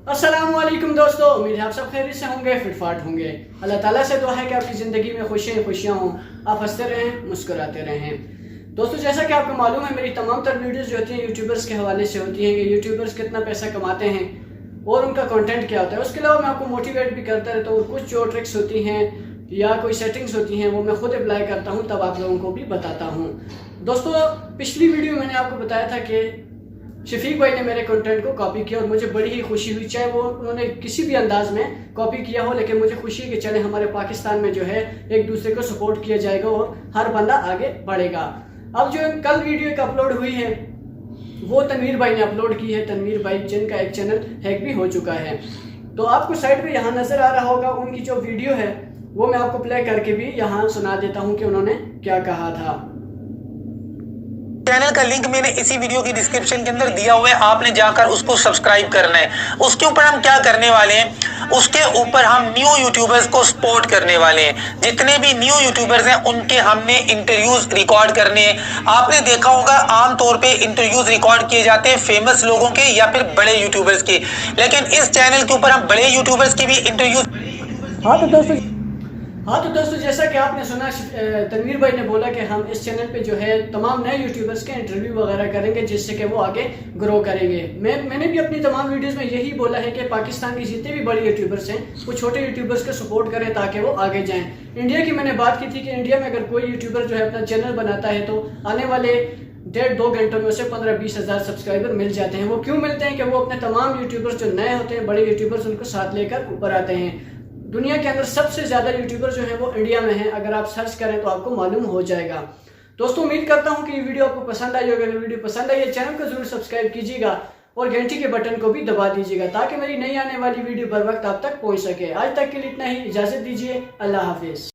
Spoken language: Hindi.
अस्सलामुअलैकुम दोस्तों, उम्मीद है आप सब खैरियत से होंगे, फिटफाट होंगे। अल्लाह ताला से दुआ है कि आपकी ज़िंदगी में खुशियाँ हों, आप हंसते रहें, मुस्कुराते रहें। दोस्तों, जैसा कि आपको मालूम है, मेरी तमाम तर वीडियोस जो होती हैं यूट्यूबर्स के हवाले से होती हैं कि यूट्यूबर्स कितना पैसा कमाते हैं और उनका कंटेंट क्या होता है। उसके अलावा मैं आपको मोटिवेट भी करता रहता हूँ। कुछ जो ट्रिक्स होती हैं या कोई सेटिंग्स होती हैं वो मैं खुद अप्लाई करता हूँ, तब आप लोगों को भी बताता हूँ। दोस्तों, पिछली वीडियो मैंने आपको बताया था कि शफीक भाई ने मेरे कंटेंट को कॉपी किया और मुझे बड़ी ही खुशी हुई। चाहे वो उन्होंने किसी भी अंदाज में कॉपी किया हो, लेकिन मुझे खुशी है कि चले हमारे पाकिस्तान में जो है एक दूसरे को सपोर्ट किया जाएगा और हर बंदा आगे बढ़ेगा। अब जो कल वीडियो एक अपलोड हुई है वो तनवीर भाई ने अपलोड की है। तनवीर भाई जिनका एक चैनल हैक भी हो चुका है, तो आपको साइड पे यहाँ नजर आ रहा होगा उनकी जो वीडियो है वो मैं आपको प्ले करके भी यहाँ सुना देता हूँ कि उन्होंने क्या कहा था। चैनल का लिंक मैंने इसी वीडियो की डिस्क्रिप्शन के अंदर दिया हुआ है, आपने जाकर उसको सब्सक्राइब करना है। उसके ऊपर हम क्या करने वाले हैं, उसके ऊपर हम न्यू यूट्यूबर्स को सपोर्ट करने वाले हैं। जितने भी न्यू यूट्यूबर्स हैं उनके हमने इंटरव्यूज रिकॉर्ड करने हैं। आपने देखा होगा आमतौर पे इंटरव्यूज रिकॉर्ड किए जाते हैं फेमस लोगों के या फिर बड़े यूट्यूबर्स के, लेकिन इस चैनल के ऊपर हम बड़े यूट्यूबर्स की भी इंटरव्यूज। हाँ तो दोस्तों, जैसा कि आपने सुना, तनवीर भाई ने बोला कि हम इस चैनल पे जो है तमाम नए यूट्यूबर्स के इंटरव्यू वगैरह करेंगे जिससे कि वो आगे ग्रो करेंगे। मैंने भी अपनी तमाम वीडियोस में यही बोला है कि पाकिस्तान के जितने भी बड़े यूट्यूबर्स हैं वो छोटे यूट्यूबर्स को सपोर्ट करें ताकि वो आगे जाएं। इंडिया की मैंने बात की थी कि इंडिया में अगर कोई यूट्यूबर जो है अपना चैनल बनाता है तो आने वाले 1.5-2 घंटों में उसे 15-20 हज़ार सब्सक्राइबर मिल जाते हैं। वो क्यों मिलते हैं कि वो अपने तमाम यूट्यूबर्स जो नए होते हैं, बड़े यूट्यूबर्स, उनको साथ लेकर ऊपर आते हैं। दुनिया के अंदर सबसे ज्यादा यूट्यूबर जो है वो इंडिया में है। अगर आप सर्च करें तो आपको मालूम हो जाएगा। दोस्तों, उम्मीद करता हूं कि ये वीडियो आपको पसंद आई होगी। अगर वीडियो पसंद आई है चैनल को जरूर सब्सक्राइब कीजिएगा और घंटी के बटन को भी दबा दीजिएगा ताकि मेरी नई आने वाली वीडियो बर वक्त आप तक पहुंच सके। आज तक के लिए इतना ही, इजाजत दीजिए। अल्लाह हाफिज।